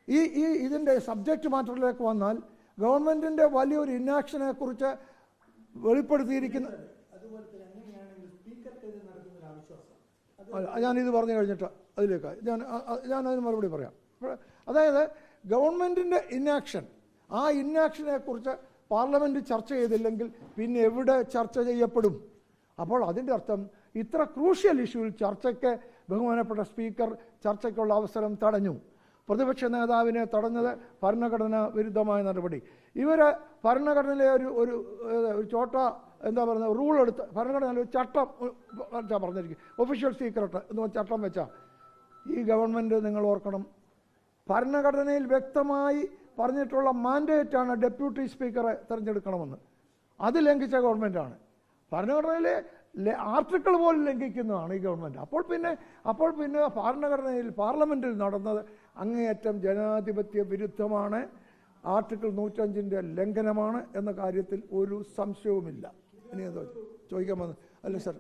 ഇതിൻ്റെ സബ്ജക്റ്റ് മാറ്ററിലേക്ക് വന്നാൽ ഗവൺമെൻറ്റിൻ്റെ വലിയൊരു ഇന്നാക്ഷനെ കുറിച്ച് വെളിപ്പെടുത്തിയിരിക്കുന്ന ഞാനിത് പറഞ്ഞു കഴിഞ്ഞിട്ട് അതിലേക്ക് ഞാനതിന് മറുപടി പറയാം. അതായത് ഗവൺമെൻറ്റിൻ്റെ ഇന്നാക്ഷൻ, ആ ഇന്നാക്ഷനെ കുറിച്ച് പാർലമെൻറ്റ് ചർച്ച ചെയ്തില്ലെങ്കിൽ പിന്നെ എവിടെ ചർച്ച ചെയ്യപ്പെടും? അപ്പോൾ അതിൻ്റെ അർത്ഥം ഇത്ര ക്രൂഷ്യൽ ഇഷ്യൂവിൽ ചർച്ചയ്ക്ക് ബഹുമാനപ്പെട്ട സ്പീക്കർ ചർച്ചയ്ക്കുള്ള അവസരം തടഞ്ഞു. പ്രതിപക്ഷ നേതാവിനെ തടഞ്ഞത് ഭരണഘടനാ വിരുദ്ധമായ നടപടി. ഇവർ ഭരണഘടനയിലെ ഒരു ചോട്ട എന്താ പറയുന്നത് റൂൾ എടുത്ത് ഭരണഘടനയിൽ ഒരു ചട്ടം വെച്ചാൽ പറഞ്ഞിരിക്കും, ഒഫീഷ്യൽ സീക്രട്ട് എന്ന് ചട്ടം വെച്ചാൽ. ഈ ഗവൺമെൻറ് നിങ്ങൾ ഓർക്കണം, ഭരണഘടനയിൽ വ്യക്തമായി പറഞ്ഞിട്ടുള്ള മാൻഡേറ്റാണ് ഡെപ്യൂട്ടി സ്പീക്കറെ തിരഞ്ഞെടുക്കണമെന്ന്. അത് ലംഘിച്ച ഗവൺമെൻറ്റാണ്. ഭരണഘടനയിലെ ആർട്ടിക്കിൾ പോലും ലംഘിക്കുന്നതാണ് ഈ ഗവൺമെൻറ്. അപ്പോൾ പിന്നെ ഭരണഘടനയിൽ പാർലമെൻറ്റിൽ നടന്നത് അങ്ങേയറ്റം ജനാധിപത്യ വിരുദ്ധമാണ്, ആർട്ടിക്കിൾ 105 ലംഘനമാണ് എന്ന കാര്യത്തിൽ ഒരു സംശയവുമില്ല. ഇനി എന്തോ ചോദിക്കാൻ വന്നത് അല്ലേ സാർ?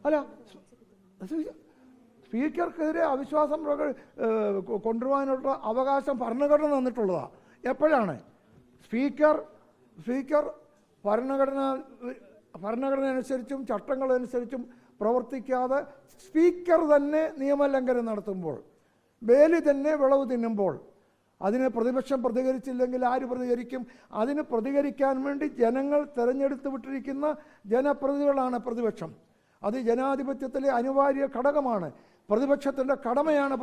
അല്ല, സ്പീക്കർക്കെതിരെ അവിശ്വാസം കൊണ്ടുവരാനുള്ള അവകാശം ഭരണഘടന തന്നിട്ടുള്ളതാണ്. എപ്പോഴാണ് സ്പീക്കർ ഭരണഘടന അനുസരിച്ചും ചട്ടങ്ങളനുസരിച്ചും പ്രവർത്തിക്കാതെ സ്പീക്കർ തന്നെ നിയമലംഘനം നടത്തുമ്പോൾ, ബേലി തന്നെ വിളവ് തിന്നുമ്പോൾ അതിന് പ്രതിപക്ഷം പ്രതികരിച്ചില്ലെങ്കിൽ ആര് പ്രതികരിക്കും? അതിന് പ്രതികരിക്കാൻ വേണ്ടി ജനങ്ങൾ തെരഞ്ഞെടുത്ത് വിട്ടിരിക്കുന്ന ജനപ്രതിനിധികളാണ് പ്രതിപക്ഷം. അത് ജനാധിപത്യത്തിലെ അനിവാര്യ ഘടകമാണ്. പ്രതിപക്ഷത്തിൻ്റെ കടമയാണ്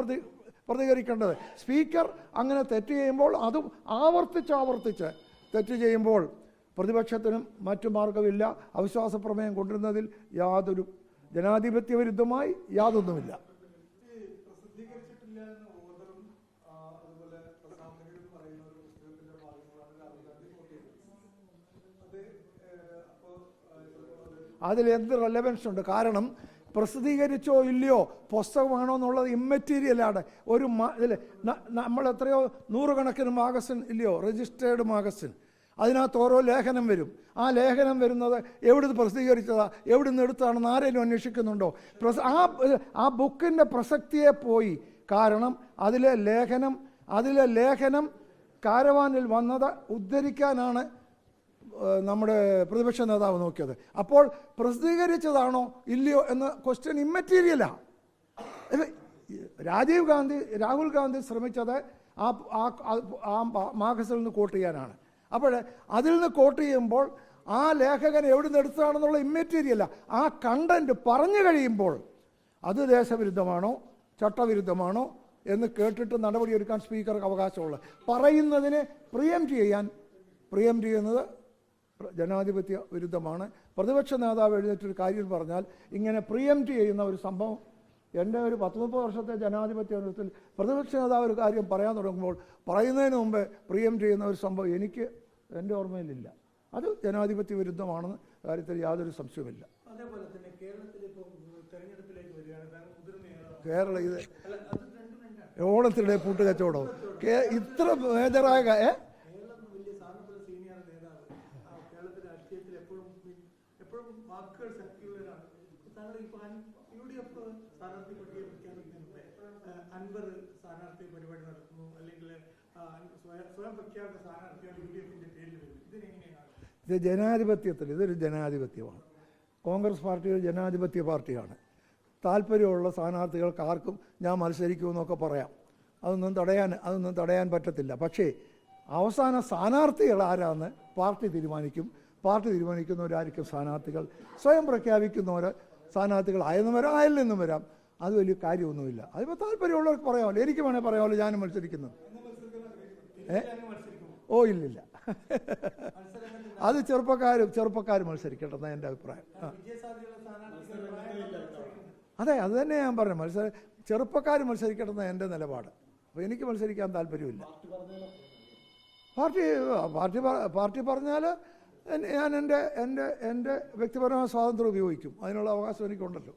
പ്രതികരിക്കേണ്ടത്. സ്പീക്കർ അങ്ങനെ തെറ്റ് ചെയ്യുമ്പോൾ, അതും ആവർത്തിച്ച് തെറ്റ് ചെയ്യുമ്പോൾ പ്രതിപക്ഷത്തിനും മറ്റു മാർഗമില്ല. അവിശ്വാസ പ്രമേയം കൊണ്ടുവരുന്നതിൽ യാതൊരു ജനാധിപത്യ വിരുദ്ധമായി യാതൊന്നുമില്ല. അതിലെന്ത് റെലവൻസ് ഉണ്ട്? കാരണം പ്രസിദ്ധീകരിച്ചോ ഇല്ലയോ, പുസ്തകമാണോ എന്നുള്ളത് ഇമ്മെറ്റീരിയലാണ്. ഇതിൽ നമ്മൾ എത്രയോ നൂറുകണക്കിന് മാഗസിൻ ഇല്ലയോ, രജിസ്റ്റേർഡ് മാഗസിൻ, അതിനകത്ത് ഓരോ ലേഖനം വരും. ആ ലേഖനം വരുന്നത് എവിടുന്ന് പ്രസിദ്ധീകരിച്ചതാ, എവിടുന്ന് എടുത്താണെന്ന് ആരെങ്കിലും അന്വേഷിക്കുന്നുണ്ടോ? ആ ബുക്കിൻ്റെ പ്രസക്തിയെ പോയി. കാരണം അതിലെ ലേഖനം കാരവാനിൽ വന്നത് ഉദ്ധരിക്കാനാണ് നമ്മുടെ പ്രതിപക്ഷ നേതാവ് നോക്കിയത്. അപ്പോൾ പ്രസിദ്ധീകരിച്ചതാണോ ഇല്ലയോ എന്ന ക്വസ്റ്റ്യൻ ഇമ്മെറ്റീരിയലാണ്. രാഹുൽ ഗാന്ധി ശ്രമിച്ചത് ആ മാഗസിനിൽ നിന്ന് കോട്ട് ചെയ്യാനാണ്. അപ്പോൾ അതിൽ നിന്ന് കോട്ട് ചെയ്യുമ്പോൾ ആ ലേഖകൻ എവിടെ നിന്ന് എടുത്തതാണെന്നുള്ള ഇമ്മെറ്റീരിയല. ആ കണ്ടന്റ് പറഞ്ഞു കഴിയുമ്പോൾ അത് ദേശവിരുദ്ധമാണോ ചട്ടവിരുദ്ധമാണോ എന്ന് കേട്ടിട്ട് നടപടിയെടുക്കാൻ സ്പീക്കർക്ക് അവകാശമുള്ളത്. പറയുന്നതിനെ പ്രിയം ചെയ്യുന്നത് ജനാധിപത്യ വിരുദ്ധമാണ്. പ്രതിപക്ഷ നേതാവ് എഴുന്നേറ്റൊരു കാര്യം പറഞ്ഞാൽ ഇങ്ങനെ പ്രിയംറ്റ് ചെയ്യുന്ന ഒരു സംഭവം എൻ്റെ ഒരു 10-30 വർഷത്തെ ജനാധിപത്യ അനുഭവത്തിൽ പ്രതിപക്ഷ നേതാവ് ഒരു കാര്യം പറയാൻ തുടങ്ങുമ്പോൾ പറയുന്നതിന് മുമ്പേ പ്രിയംറ്റ് ചെയ്യുന്ന ഒരു സംഭവം എൻ്റെ ഓർമ്മയിലില്ല. അത് ജനാധിപത്യ വിരുദ്ധമാണെന്ന് കാര്യത്തിൽ യാതൊരു സംശയവുമില്ല. അതേപോലെ തന്നെ കേരള ഇത് ഓണത്തിനിടെ പൂട്ടുകച്ചവടം ഇത്ര മേജറായ അൻവർ സ്ഥാനാർത്ഥി പരിപാടി നടത്തുന്നു, അല്ലെങ്കിൽ സ്വയം പ്രഖ്യാപിത സ്ഥാനാർത്ഥിയാണ് UDFന്റെ പേരിൽ വരുന്നത്. ഇതിനെങ്ങനെയാണ്? ഇത് ജനാധിപത്യത്തിൽ ഇതൊരു ജനാധിപത്യമാണ്. കോൺഗ്രസ് പാർട്ടി ഒരു ജനാധിപത്യ പാർട്ടിയാണ്. താല്പര്യമുള്ള സ്ഥാനാർത്ഥികൾക്ക് ആർക്കും ഞാൻ മത്സരിക്കുമെന്നൊക്കെ പറയാം. അതൊന്നും തടയാൻ പറ്റത്തില്ല. പക്ഷേ അവസാന സ്ഥാനാർത്ഥികൾ ആരാന്ന് പാർട്ടി തീരുമാനിക്കും. പാർട്ടി തീരുമാനിക്കുന്നവരായിരിക്കും സ്ഥാനാർത്ഥികൾ. സ്വയം പ്രഖ്യാപിക്കുന്നവർ സ്ഥാനാർത്ഥികൾ ആയെന്നും വരാം, അയലിൽ നിന്നും വരാം. അത് വലിയ കാര്യമൊന്നുമില്ല. അതിപ്പോൾ താല്പര്യമുള്ളവർക്ക് പറയാമല്ലോ. എനിക്ക് വേണേൽ പറയാമല്ലോ ഞാനും മത്സരിക്കുന്നത്. ഇല്ലില്ല. അത് ചെറുപ്പക്കാർ മത്സരിക്കട്ടെ എന്നാണ് എൻ്റെ അഭിപ്രായം. അതെ, അത് തന്നെ ഞാൻ പറഞ്ഞു. ചെറുപ്പക്കാർ മത്സരിക്കട്ടെ എന്നാണ് എൻ്റെ നിലപാട്. അപ്പോൾ എനിക്ക് മത്സരിക്കാൻ താല്പര്യമില്ല. പാർട്ടി പറഞ്ഞാൽ ഞാൻ എൻ്റെ വ്യക്തിപരമായ സ്വാതന്ത്ര്യം ഉപയോഗിക്കും. അതിനുള്ള അവകാശം എനിക്കുണ്ടല്ലോ.